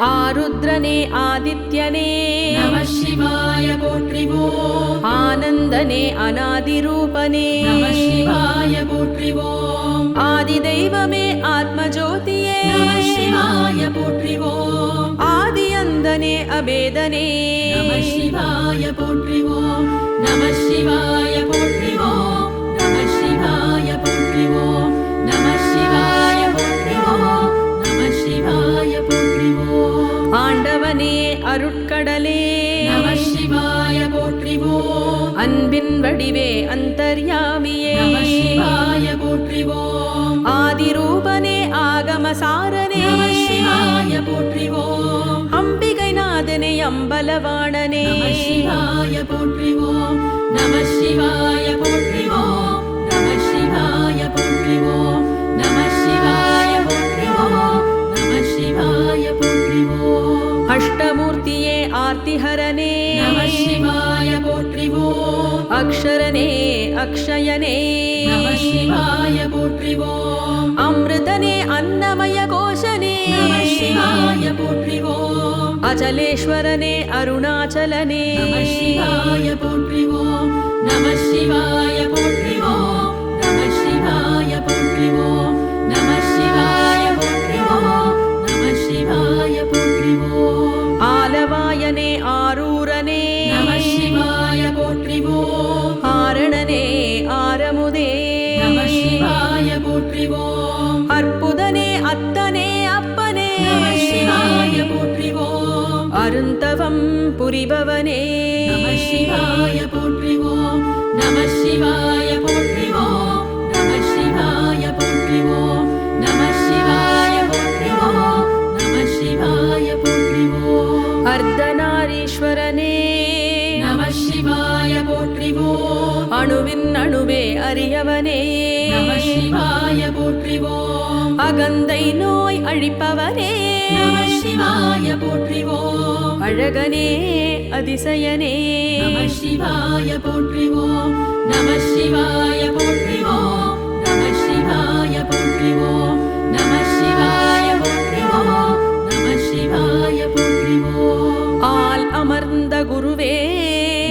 ஆருத்ரனே ஆதித்யனே நமः சிவாய போற்றிவோம். ஆனந்தனே அநாதிரூபனே நமः சிவாய போற்றிவோம். ஆதி தெய்வமே ஆத்மஜோதியே நமः சிவாய போற்றிவோம். ஆதி அந்தனே அபேதனே நமः சிவாய போற்றிவோம். நமः சிவாய போற்றிவோம். நமः சிவாய போற்றிவோம். நமः சிவாய போற்றிவோம். நமः சிவாய போற்றிவோம். ஆண்டவனே அருட்கடலே நமः சிவாய போற்றிவோம். அன்பின் வடிவே அந்தர்யாமியே நமः சிவாய போற்றிவோம். ஆதிரூபனே ஆகமசாரனே நமः சிவாய போற்றிவோம். அம்பிகைநாதனே அம்பலவாணனே நமः சிவாய போற்றிவோம். நமः சிவாய போற்றிவோம். நமः சிவாய போற்றிவோம். நமः சிவாய போற்றிவோம். நமः சிவாய போற்றிவோம். அஷ்டமூர்த்தியே ஆர்த்திஹரனே நமः சிவாய போற்றிவோம். அக்ஷரனே அக்ஷயனே நமः சிவாய போற்றிவோம். அமிர்தனே அன்னமய கோஷனே நமः சிவாய போற்றிவோம். அச்சலேஸ்வரனே அருணாச்சலனே நமः சிவாய போற்றிவோம். நமः சிவாய போற்றிவோம். நமः சிவாய போற்றிவோம். நமः சிவாய போற்றிவோம். நமः சிவாய போற்றிவோம். ஆலவாயனே ஆரூரனே நமः சிவாய போற்றிவோம். ஆரணனே ஆரமுதே நமः சிவாய போற்றிவோம். அற்புதனே அத்தனே அப்பனே நமः சிவாய போற்றிவோம். அருந்தவம் புரிபவனே நமः சிவாய போற்றிவோம். நமः சிவாய போற்றிவோம். நமः சிவாய போற்றிவோம். நமः சிவாய போற்றிவோம். நமः சிவாய போற்றிவோம். அர்த்தநாரீஸ்வரனே நமः சிவாய போற்றிவோம். அணுவின் அணுவே அறியவனே நமः சிவாய போற்றிவோம். அகந்தை நோய் அழிப்பவனே நமः சிவாய போற்றிவோம். அழகனே அதிசயனே நமः சிவாய போற்றிவோம். நமः சிவாய போற்றிவோம். நமः சிவாய போற்றிவோம். நமः சிவாய போற்றிவோம். நமः சிவாய போற்றிவோம். ஆல் அமர்ந்த குருவே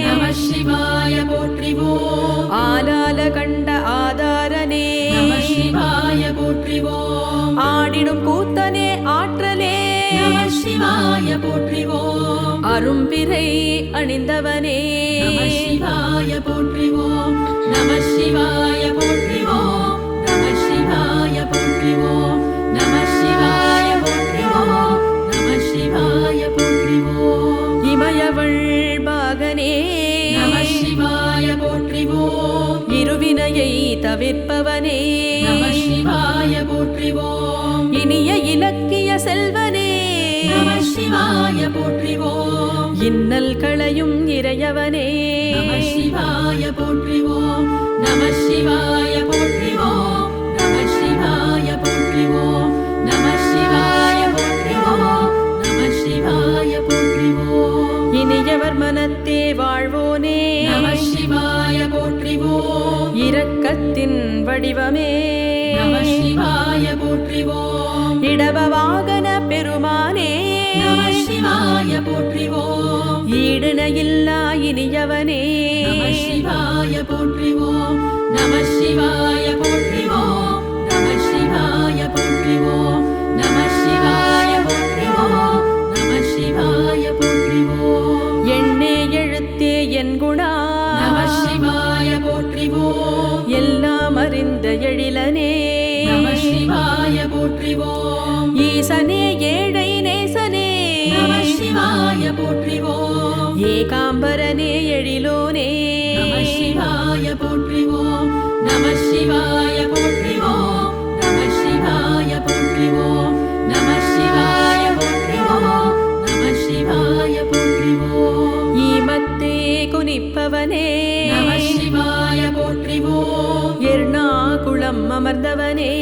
நமः சிவாய போற்றிவோம். ஆலால கண்ட ஆதாரனே நமः சிவாய போற்றிவோம். ஆடிடும் கூத்தனே ஆற்றலே நமः சிவாய போற்றிவோம். அரும்பிறை அணிந்தவனே நமः சிவாய போற்றிவோம். நமः சிவாய போற்றிவோம். நமः சிவாய போற்றிவோம். நமः சிவாய போற்றிவோம். நமः சிவாய போற்றிவோம். இமயவள் பாகனே நமः சிவாய போற்றிவோம். இருவினையை தவிர்ப்பவனே நமः சிவாய போற்றிவோம். இனிய இலக்கிய செல்வனே நமः சிவாய போற்றிவோம். இன்னல் களையும் இறையவனே நமः சிவாய போற்றிவோம். நமः சிவாய போற்றிவோம். நமः சிவாய போற்றிவோம். நமः சிவாய போற்றிவோம். நமः சிவாய போற்றிவோம். இனியவர் மனத்தே வாழ்வோனே நமः சிவாய போற்றிவோம். இரக்கத்தின் வடிவமே நமः சிவாய போற்றிவோம். இடப வாகன பெருமானே நமः சிவாய போற்றிவோம். ஈடுணையில்லா இனியவனே நமः சிவாய போற்றிவோம். நமः சிவாய போற்றிவோம். நமः சிவாய போற்றிவோம். நமः சிவாய போற்றிவோம். நமः சிவாய போற்றிவோம். எண்ணே எழுத்தே என் குணா நமः சிவாய போற்றிவோம். எல்லாம் அறிந்த எழிலனே நமः சிவாய போற்றிவோம். ஈசனே ஏழை நேசனே நமः சிவாய போற்றிவோம். ஏகாம்பரனே எழிலோனே நமः சிவாய போற்றிவோம். நமः சிவாய போற்றிவோம். நமः சிவாய போற்றிவோம். நமः சிவாய போற்றிவோம். நமः சிவாய போற்றிவோம். ஈமத்தே குனிப்பவனே நமः சிவாய போற்றிவோம். எர்ணாகுளம் அமர்ந்தவனே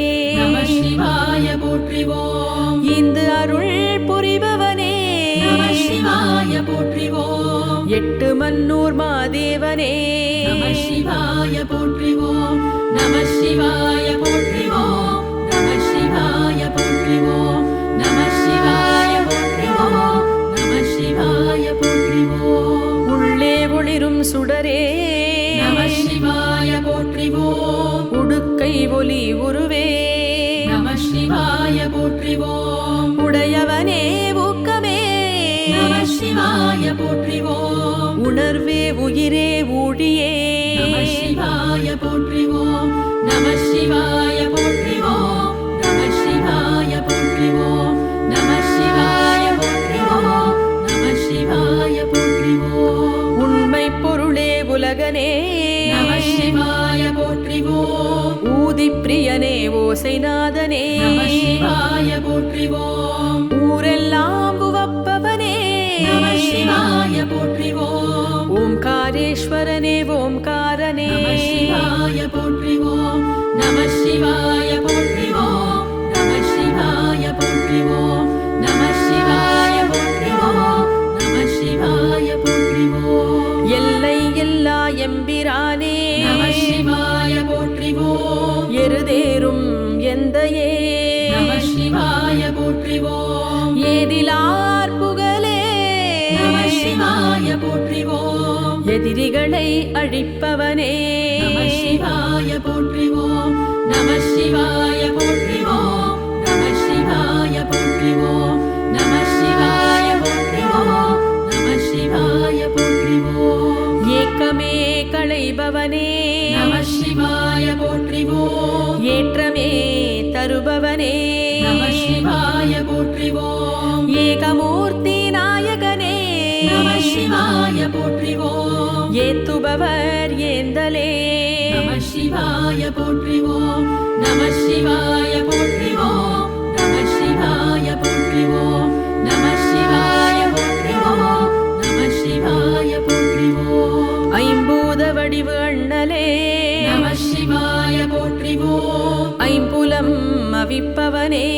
நமः சிவாய போற்றிவோம். இந்து அருள் புரிபவனே நமः சிவாய போற்றிவோம். எட்டு மன்னூர் மாதேவனே நமः சிவாய போற்றிவோம். நமः சிவாய போற்றிவோம். நமः சிவாய போற்றிவோம். நமः சிவாய போற்றிவோம். சிவாய போற்றிவோம். உடையவனே ஊக்கமே நம சிவாய போற்றிவோம். உணர்வே உயிரே ஊழியே நம சிவாய போற்றிவோம். நம சிவாய போற்றிவோம். நம சிவாய போற்றிவோம். நம சிவாய போற்றிவோம். நம சிவாய போற்றிவோம். உண்மை பொருளே உலகனே நம சிவாய போற்றிவோம். ஊதி பிரியனே ஓசைநாதனே நம சிவாய போற்றிவோம். ஊரெல்லாம் உவப்பவனே நம சிவாய போற்றிவோம். ஓம்காரேஸ்வரனே ஓம்காரனே நம சிவாய போற்றிவோம். நம சிவாய போற்றிவோம். நம சிவாய போற்றிவோம். நம சிவாய போற்றிவோம். நம சிவாய போற்றிவோம். எல்லை எல்லா எம்பிரானே நம சிவாய போற்றிவோம். எருதேறும் எந்தையே நம சிவாய போற்றிவோம். ஏதிலார் புகழே நம சிவாய போற்றிவோம். எதிரிகளை அழிப்பவனே நம சிவாய போற்றிவோம். நம சிவாய போற்றிவோம். நம சிவாய போற்றிவோம். நம சிவாய போற்றிவோம். நம சிவாய போற்றிவோம். ஏக்கமே களைபவனே நம சிவாய போற்றிவோம். ஏற்றமே தருபவனே நம சிவாய போற்றிவோம். ஏகமூர்த்தி நாயகனே நம சிவாய போற்றிவோம். ஏத்துபவர் ஏந்தலே நம சிவாய போற்றிவோம். நம சிவாய போற்றிவோம். நம சிவாய போற்றிவோம். நம சிவாய போற்றிவோம். நம சிவாய போற்றிவோம். ஐம்பூத வடிவு அண்ணலே நம சிவாய போற்றிவோம். ஐம்புலம் அவிப்பவனே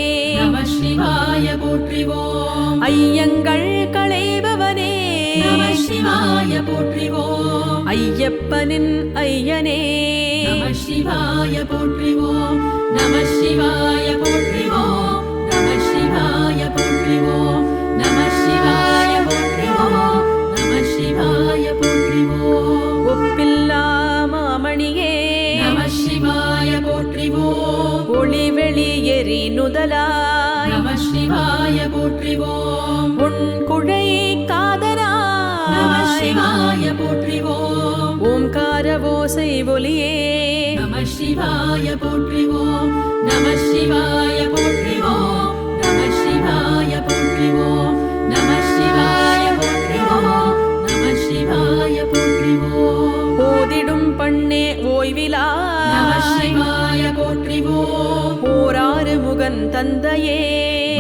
நம சிவாய போற்றிவோம். ஐயங்கள் களைபவனே நம சிவாய போற்றிவோம். ஐயப்பனின் ஐயனே நம சிவாய போற்றிவோம். நம சிவாய போற்றிவோம். நம சிவாய போற்றிவோம். நம சிவாய போற்றிவோம். நம சிவாய போற்றிவோம். ஒப்பில்லா மாமணியே நம சிவாய போற்றிவோம். ஒளி வெளி எரி நுதலாய் நம சிவாய போற்றிவோம். உன் குழை நம காதராய் சிவாய போற்றிவோம். ஓம்கார ஓசை ஒலியே நம சிவாய போற்றிவோம். நம சிவாய போற்றிவோம். நம சிவாய போற்றிவோம். நம சிவாய போற்றிவோம். நம சிவாய போற்றிவோம். ஓதிடும் பண்ணே ஓய்விலா நம சிவாய போற்றிவோம். ஓராறு முகன் தந்தையே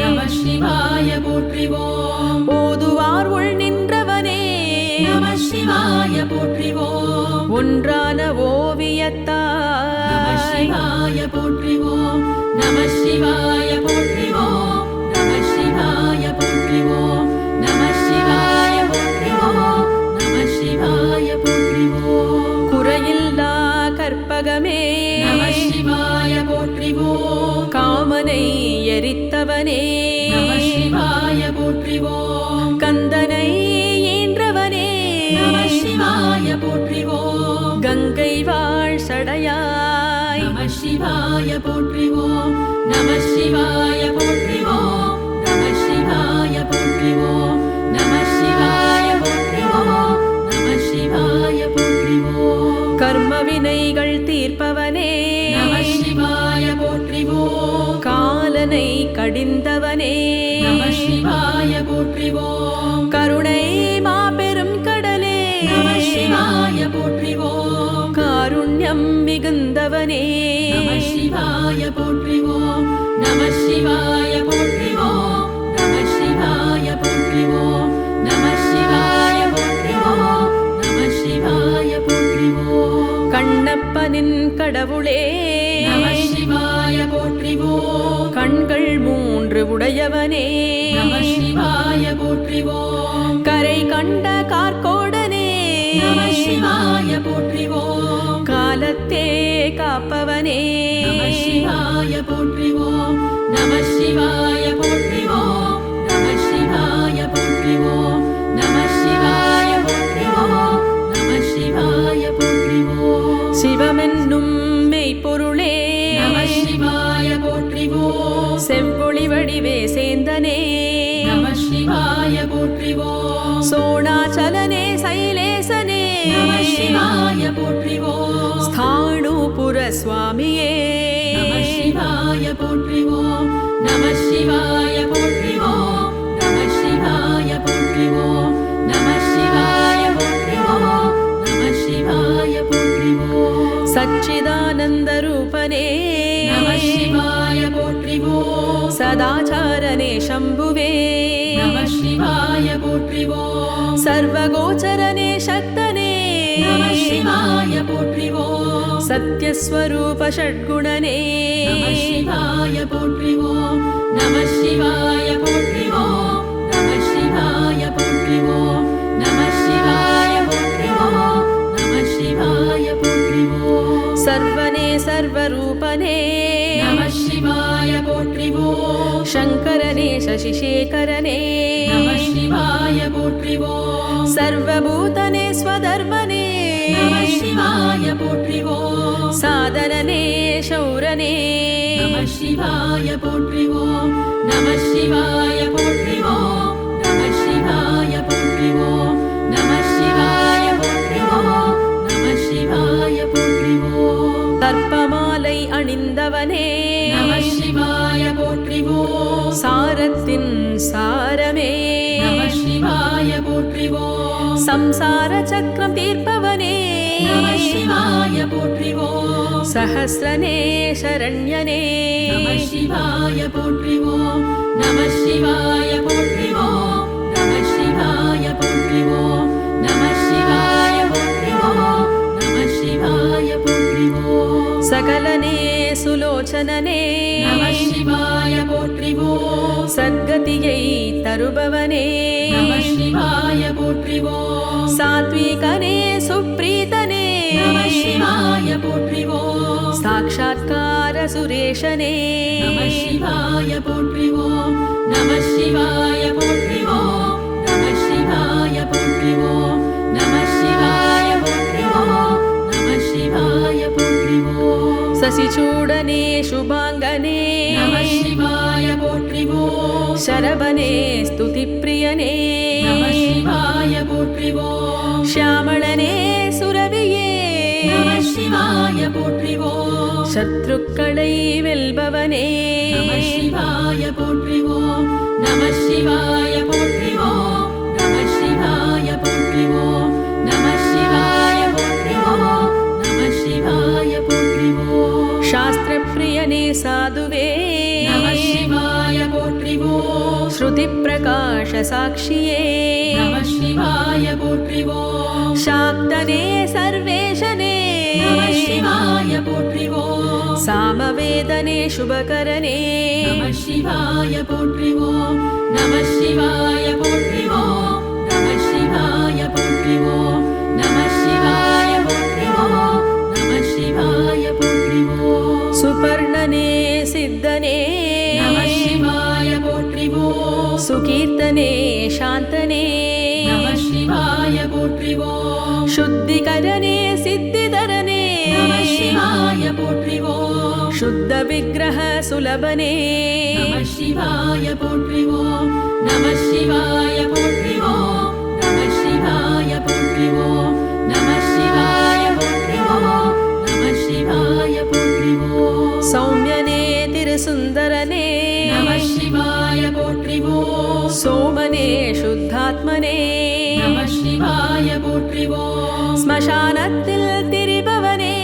நம சிவாய போற்றிவோம். ஓதுவார் உள் நின்றவனே நம சிவாய போற்றிவோம். ஒன்றான நம ஓவியத்தாய் சிவாய போற்றிவோம். நம சிவாய போற்றிவோம். நம சிவாய போற்றிவோம். நம சிவாய போற்றிவோம். நம சிவாய போற்றிவோம். குறையில்லா கற்பகமே நம சிவாய போற்றிவோம். காமனை எரித்தவனே நம சிவாய போற்றிவோம். கந்தனை ஈன்றவனே நம சிவாய போற்றிவோம். கங்கை வாழ் சடையாய் நம சிவாய போற்றிவோம். நம சிவாய போற்றிவோம். நம சிவாய போற்றிவோம். நம சிவாய போற்றிவோம். நம சிவாய போற்றிவோம். கர்ம வினைகள் தீர்ப்பவனே நம சிவாய போற்றிவோம். காலனை கடிந்தவனே நம சிவாய போற்றிவோம். கருணை மாபெரும் கடலே நம சிவாய போற்றிவோம். காருண்யம் மிகுந்தவனே நம சிவாய போற்றிவோம். நம சிவாய போற்றிவோம். நம சிவாய போற்றிவோம். நம சிவாய போற்றிவோம். நம சிவாய போற்றிவோம். கண்ணப்பனின் கடவுளே நம சிவாய போற்றிவோம். கண்கள் மூன்று உடையவனே நம சிவாய போற்றிவோம். கரை கண்ட கார்கோடனே நம சிவாய போற்றிவோம். காலத்தே காப்பவனே நம சிவாய போற்றிவோம். நம சிவாய போற்றிவோம். நம சிவாய போற்றிவோம். நம சிவாய போற்றிவோம். நம சிவாய போற்றிவோம். சிவமென்னும் மெய்ப்பொருளே நம சிவாய போற்றிவோம். செவ்வொளி வடிவே சேந்தனே நம சிவாய போற்றிவோம் சோணாச்சலனே சைலேசனே நம சிவாய போற்றிவோம் ஸ்தாணூபுர சுவாமியே நம சிவாய போற்றிவோம் நம சிவாய போற்றிவோம் நம சிவாய போற்றிவோம் நம சிவாய போற்றிவோம் நம சிவாய போற்றிவோம் சச்சிதானந்த ரூபனே நம சிவாய போற்றிவோம் சதாச்சாரனே சம்புவே நம சிவாய போற்றிவோம் சர்வகோச்சரனே சக்தனே நம சிவாய போற்றிவோம் சத்யஸ்வரூப ஷட்குணனே நம சிவாய போற்றிவோம் நம சிவாய போற்றிவோம் நம சிவாய போற்றிவோம் நம சிவாய போற்றிவோம் நம சிவாய போற்றிவோம் சர்வனே சர்வரூபனே நம சிவாய போற்றிவோம் சங்கரனே சசிசேகரனே நம சிவாய போற்றிவோம் சர்வபூதனே ஸ்வதர்மனே நம சிவாய போற்றிவோம் சாதனனே சௌரனே நம சிவாய போற்றிவோம் நம சிவாய போற்றிவோம் நம சிவாய போற்றிவோம் நம சிவாய போற்றிவோம் நம சிவாய போற்றிவோம் கற்பமாலை அணிந்தவனே நம சிவாய போற்றிவோம் சாரத்தின் சாரமே நம சிவாய போற்றிவோம் சம்சார சக்கரம் தீர்ப்பவனே நம சிவாய போற்றிவோம் சஹஸ்ரனே சரண்யனே நம சிவாய போற்றிவோம் நம சிவாய போற்றிவோம் நம சிவாய போற்றிவோம் நம சிவாய போற்றிவோம் நம சிவாய போற்றிவோம் சகலனே சுலோச்சனனே நம சிவாய போற்றிவோம் சத்கதியை தருபவனே நம சிவாய போற்றிவோம் சாத்விகனே சுப்ரீதனே நம சிவாய போற்றிவோம் சாட்சாத்கார சுரேஷனே நம சிவாய போற்றிவோம் நம சிவாய போற்றிவோம் நம சிவாய போற்றிவோம் நம சிவாய போற்றிவோம் நம சிவாய போற்றிவோம் சசிச்சூடனே சுபாங்கனே நம சிவாய போற்றிவோம் சரபனே ஸ்துதிப்பிரியனே நம சிவாய போற்றிவோம் ஷியாமளனே சுரவியே நம சிவாய போற்றிவோம் சத்ருக்களை வெல்பவனே நம சிவாய போற்றிவோம் நம சிவாய போற்றிவோம் நம சிவாய போற்றிவோம் நம சிவாய போற்றிவோம் நம சிவாய போற்றிவோம் சாஸ்திரப்பிரியனே சாதுவே நம சிவாய போற்றிவோம் ஸ்ருதி பிரகாஷ சாட்சியே நம சிவாய போற்றிவோம் சாக்தனே சர்வேஷனே நம சிவாய போற்றிவோம் சாமவேதனே சுபகரனே நம சிவாய போற்றிவோம் நம சிவாய போற்றிவோம் நம சிவாய போற்றிவோம் நம சிவாய போற்றிவோம் நம சிவாய போற்றிவோம் சுபர்ணனே சித்தனே நம சிவாய போற்றிவோம் சுகீர்த்தனே சாந்தனே நம சிவாய போற்றிவோம் शुद्धिकरणे सिद्धिधरणे நம சிவாய போற்றிவோம் शुद्ध विग्रह सुलभने நம சிவாய போற்றிவோம் நம சிவாய போற்றிவோம் நம சிவாய போற்றிவோம் நம சிவாய போற்றிவோம் நம சிவாய போற்றிவோம் सौम्यने तिरुसुन्दरने நம சிவாய போற்றிவோம் सोमने शुद्धात्मने நம சிவாய போற்றிவோம் श्मशानत्तिल तिरिभवने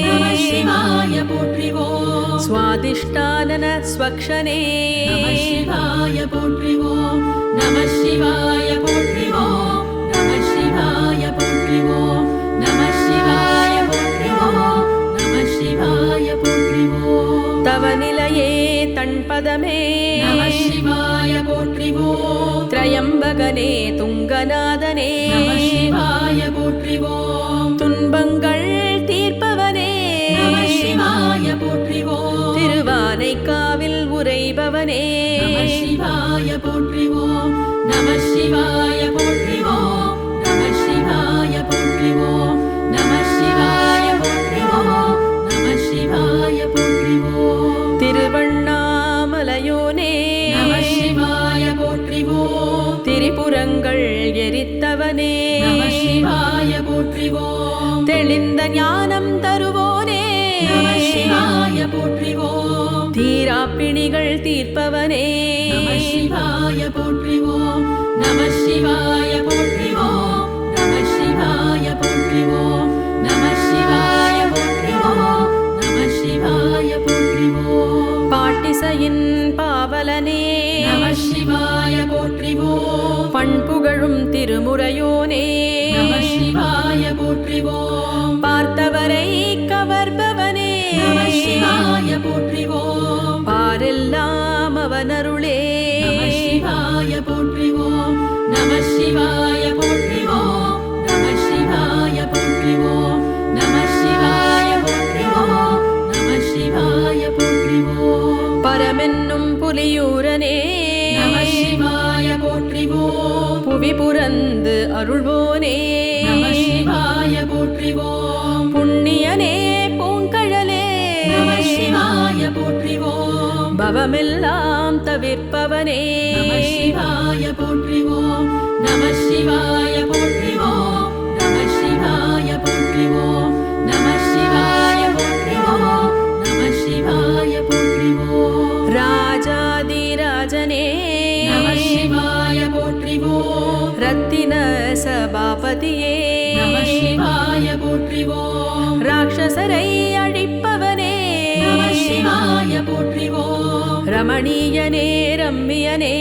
நம சிவாய போற்றிவோம் स्वादिष्टानन स्वक्षने நம சிவாய போற்றிவோம் நம சிவாய போற்றிவோம் நம சிவாய போற்றிவோம் நம சிவாய போற்றிவோம் நம சிவாய போற்றிவோம் तव निलये तण्पदमे நம சிவாய போற்றிவோம் त्रयम्बकने तुङ्गनादने நம சிவாய போற்றிவோம் துன்பங்கள் தீர்ப்பவனே நம சிவாய போற்றிவோம் திருவானைக்காவில் உறைபவனே நம சிவாய போற்றிவோம் நம சிவாய போற்றிவோம் நம சிவாய போற்றிவோம் நம சிவாய போற்றிவோம் நம சிவாய போற்றிவோம் திருவண்ணாமலையோ புவிபுரங்கள் எரித்தவனே நம சிவாய போற்றிவோம் தெளிந்த ஞானம் தருவோனே நம சிவாய போற்றிவோம் தீராப்பிணிகள் தீர்ப்பவனே நம சிவாய போற்றிவோம் நம சிவாய போற்றிவோம் நம சிவாய போற்றிவோம் நம சிவாய போற்றிவோம் நம சிவாய போற்றிவோம் பாட்டிசையின் பாவலனே நம சிவாய போற்றிவோம் பண்புகழும் திருமுறையோனே நம சிவாய போற்றிவோம் பார்த்தவரை கவர்பவனே நம சிவாய போற்றிவோம் பாரெல்லாம் அவனருளே நம சிவாய போற்றிவோம் நம சிவாய போற்றிவோம் நம சிவாய போற்றிவோம் நம சிவாய போற்றிவோம் நம சிவாய போற்றிவோம் பரமென்னும் புலியூரனே நம சிவாய போற்றிவோம் புவி புரந்து அருள்வோனே நம சிவாய போற்றிவோம் புண்ணியனே பூங்கழலே நம சிவாய போற்றிவோம் பவமெல்லாம் தவிர்ப்பவனே நம சிவாய போற்றிவோம் நம சிவாய போற்றிவோம் நம சிவாய போற்றிவோம் நம சிவாய போற்றிவோம் நம சிவாய போற்றிவோம் ராஜாதிராஜனே நம சிவாய போற்றிவோம் ரத்தின சபாபதியே நம சிவாய போற்றிவோம் ராட்சசரை அழிப்பவனே நம சிவாய போற்றிவோம் ரமணீயனே ரம்மியனே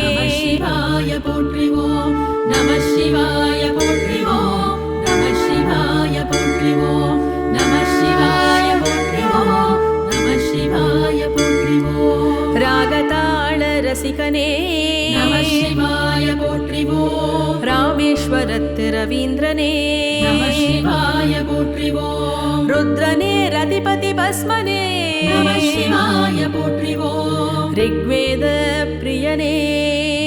நம சிவாய போற்றிவோம் நம சிவாய போற்றிவோம் நம சிவாய போற்றிவோம் நம சிவாய போற்றிவோம் நம சிவாய போற்றிவோம் ராகதாள ரசிகனே நம சிவாய போற்றிவோம் ராமேஸ்வரத்து ரவீந்திரனே நம சிவாய போற்றிவோம் ருத்ரனே ரதிபதி பஸ்மனே நம சிவாய போற்றிவோம் ரிக்வேத பிரியனே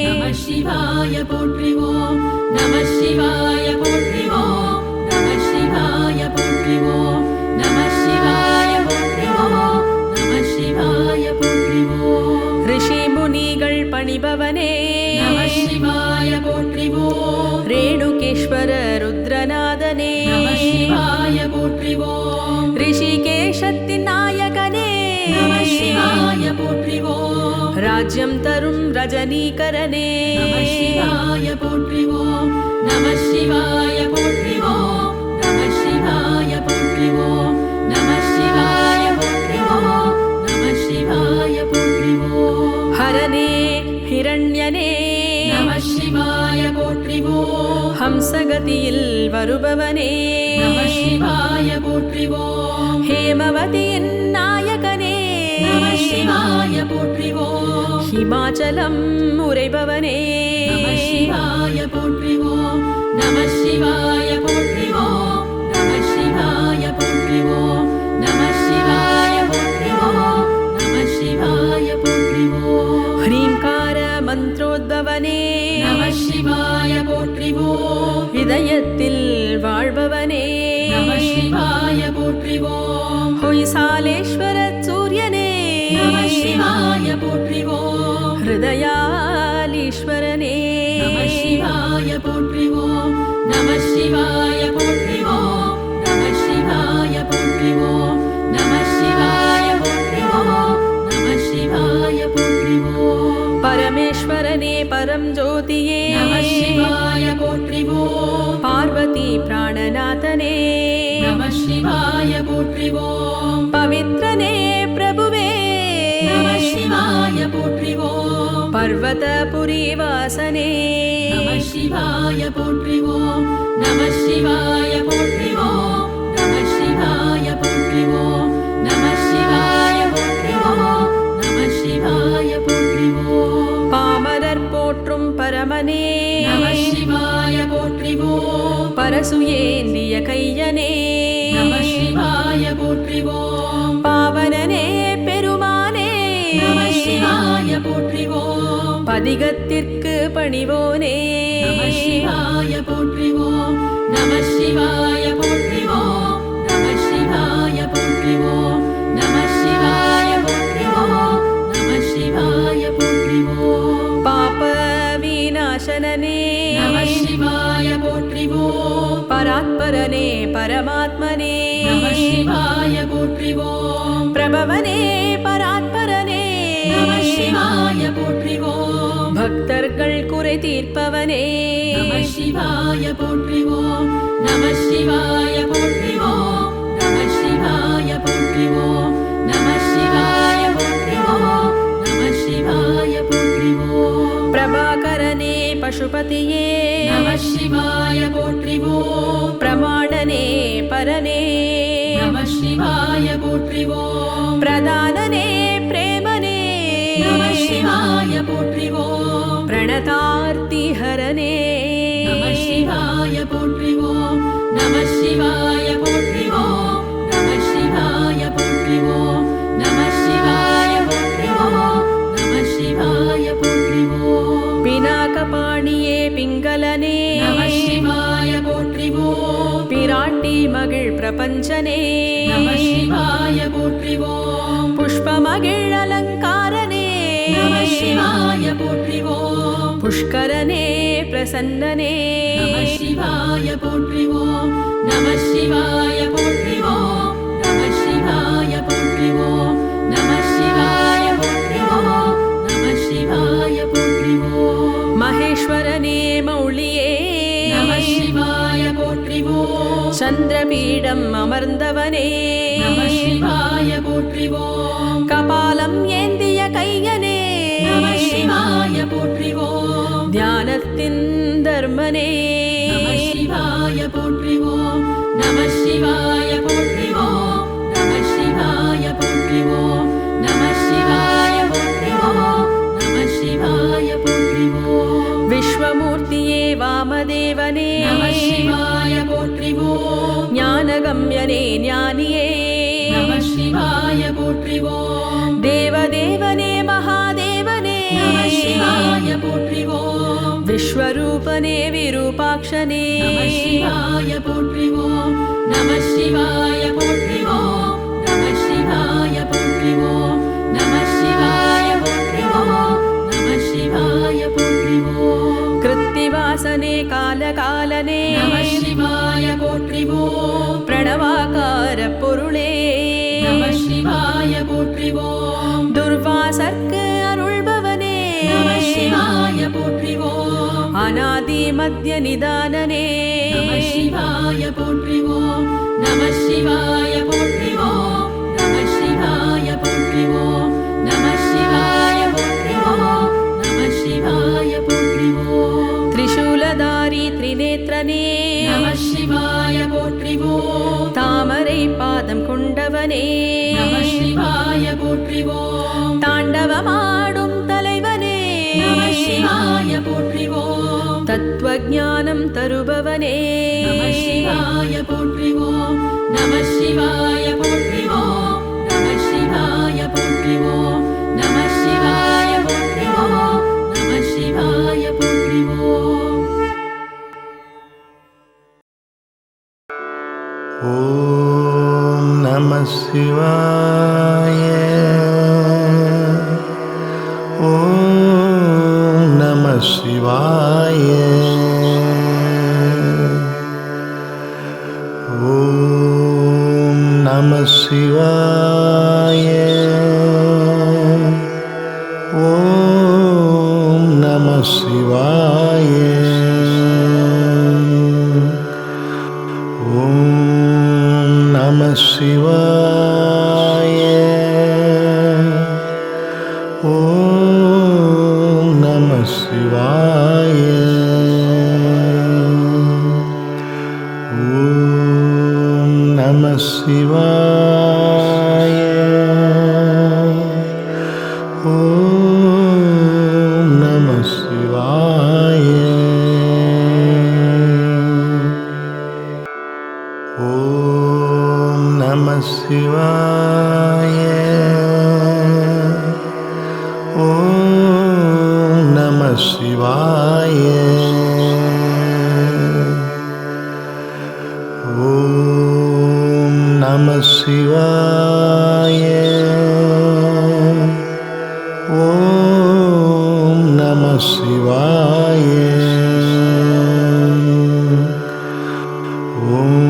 நம சிவாய போற்றிவோம் நம சிவாய போற்றிவோம் நம சிவாய போற்றிவோம் நம சிவாய போற்றிவோம் நம சிவாய போற்றிவோம் ரிஷி முனிகள் பணிபவனே நம சிவாய போற்றிவோம் ரேணுகேஸ்வர ருத்ரநாதனே நம சிவாய போற்றிவோம் ரிஷிகேஷத்தின் நாயகனே நம சிவாய போற்றிவோம் ராஜ்யம் தரும் ரஜனீகரனே நம சிவாய போற்றிவோம் நம சிவாய போற்றிவோம் நம சிவாய போற்றிவோம் நம சிவாய போற்றிவோம் நம சிவாய போற்றிவோம் ஹரனே ஹிரண்யனே நம சிவாய போற்றிவோம் ஹம்சகதியில் வருபவனே நம சிவாய போற்றிவோம் ஹேமவதியின் நாயகனே நம சிவாய போற்றிவோம் ஹிமாச்சலம் உரைபவனே நம சிவாய போற்றிவோம் நம சிவாய போற்றிவோம் நம சிவாய போற்றிவோம் நம சிவாய போற்றிவோம் நம சிவாய போற்றிவோம் ஹ்ரீங்கார மந்திரோத்பவனே நம சிவாய போற்றிவோம் இதயத்தில் வாழ்பவனே நம சிவாய போற்றிவோம் ஹொய்சாலேஸ்வர சூரியனே நம சிவாய போற்றிவோம் ஹிருதயாலீஸ்வரனே நம சிவாய போற்றிவோம் நம சிவாய போற்றிவோம் நம சிவாய போற்றிவோம் நம சிவாய போற்றிவோம் நம சிவாய போற்றிவோம் பரமேஸ்வரனே பரம் ஜோதியே நம சிவாய போற்றிவோம் பார்வதி பிராணநாதனே நம சிவாய போற்றிவோம் பவித்ரனே பிரபுவே நம சிவாய போற்றிவோம் பர்வதபுரி வாசனே நம சிவாய போற்றிவோம் நம சிவாய போற்றிவோம் நம சிவாய போற்றிவோம் நம சிவாய போற்றிவோம் நம சிவாய போற்றிவோம் பாமரர் போற்றும் பரமனே நம சிவாய போற்றிவோம் பரசுயேந்திய கையனே நம சிவாய போற்றிவோம் பாவனனே பெருமானே நம சிவாய போற்றிவோம் பதிகத்திற்கு பணிவோனே நம சிவாய போற்றிவோம் நம சிவாய போற்றிவோம் நம சிவாய போற்றிவோம் நம சிவாய போற்றிவோம் நம சிவாய போற்றிவோம் பாப விநாசனனே பராத்பரனே பரமாத்மனே நம சிவாய போற்றிவோம் பிரபவனே பராத்பரனே நம சிவாய போற்றிவோம் பக்தர்கள் குறை தீர்ப்பவனே நம சிவாய போற்றிவோம் நம சிவாய போற்றிவோம் நம சிவாய போற்றிவோம் நம சிவாய போற்றிவோம் நம சிவாய போற்றிவோம் பிரபாகரனே பசுபதியே நம சிவாய போற்றிவோம் பிரமாணனே பரனே நம சிவாய போற்றிவோம் பிரதானனே பிரேமனே நம சிவாய போற்றிவோம் பிரணதார்த்தி ஹரனே நம சிவாய போற்றிவோம் நம சிவாய போற்றிவோம் நம சிவாய போற்றிவோம் நம சிவாய போற்றிவோம் நம சிவாய போற்றிவோம் பினாகபாணியே பிங்களனே நம சிவாய போற்றிவோம் பிராட்டி மகிழ் பிரபஞ்சனே நம சிவாய போற்றிவோம் புஷ்பமகிழ் அலங்காரனே நம சிவாய போற்றிவோம் புஷ்கரனே பிரசன்னனே நம சிவாய போற்றிவோம் நம சிவாய போற்றிவோம் நம சிவாய போற்றிவோம் நம சிவாய போற்றிவோம் நம சிவாய போற்றிவோம் மகேஸ்வரனே மௌளியே நம சிவாய போற்றிவோம் சந்திரபீடம் அமர்ந்தவனே நம சிவாய போற்றிவோம் கபாலம் ஏந்திய கையனே நம சிவாய போற்றிவோம் தியானத்தின் தர்மனே நம சிவாய போற்றிவோம் நம சிவாய போற்றிவோம் நம சிவாய போற்றிவோம் நம சிவாய போற்றிவோம் நம சிவாய போற்றிவோம் விஸ்வமூர்த்தியே வாமதேவனே நம சிவாய போற்றிவோம் ஞானகம்யனே ஞானியே நம சிவாய போற்றிவோம் தேவதேவனே மகாதேவனே நம சிவாய போற்றிவோம் விஸ்வரூபனே விரூபாக்ஷனே நம சிவாய போற்றிவோம் நம சிவாய போற்றிவோம் நம சிவாய போற்றிவோம் நம சிவாய போற்றிவோம் நம சிவாய போற்றிவோம் கிருத்திவாசனே காலகாலனே நம சிவாய போற்றிவோம் பிரணவாகார பொருளே நம சிவாய போற்றிவோம் துர்வாசர்க்கு அருள்பவனே நம சிவாய போற்றிவோம் அநாதி மத்திய நிதானனே நம சிவாய போற்றிவோம் நம சிவாய போற்றிவோம் நம சிவாய போற்றிவோம் நம சிவாய போற்றிவோம் நம சிவாய போற்றிவோம் திரிசூலதாரி திரிநேத்ரனே நம சிவாய போற்றிவோம் தாமரை பாதம் கொண்டவனே நம சிவாய போற்றிவோம் தாண்டவமாடும் தலைவனே நம சிவாய போற்றிவோம் தத்துவஞானம் தருபவனே நம சிவாய போற்றிவோம் நம சிவாய போற்றிவோம் நம சிவாய போற்றிவோம் நம சிவாய போற்றிவோம் நம சிவாய போற்றிவோம் ஓம் நம சிவாய ஓம் நம சிவாய ஓம் நம சிவாய ஓம் நம சிவாய ஓம் நம சிவாய ஓம் நம சிவாய ஓம் நம சிவாய ஓம் நம சிவாய ஓம் நம சிவாய ஓம் நம சிவாய ஓம் நம சிவாய ஓம் நம சிவாய ஓம்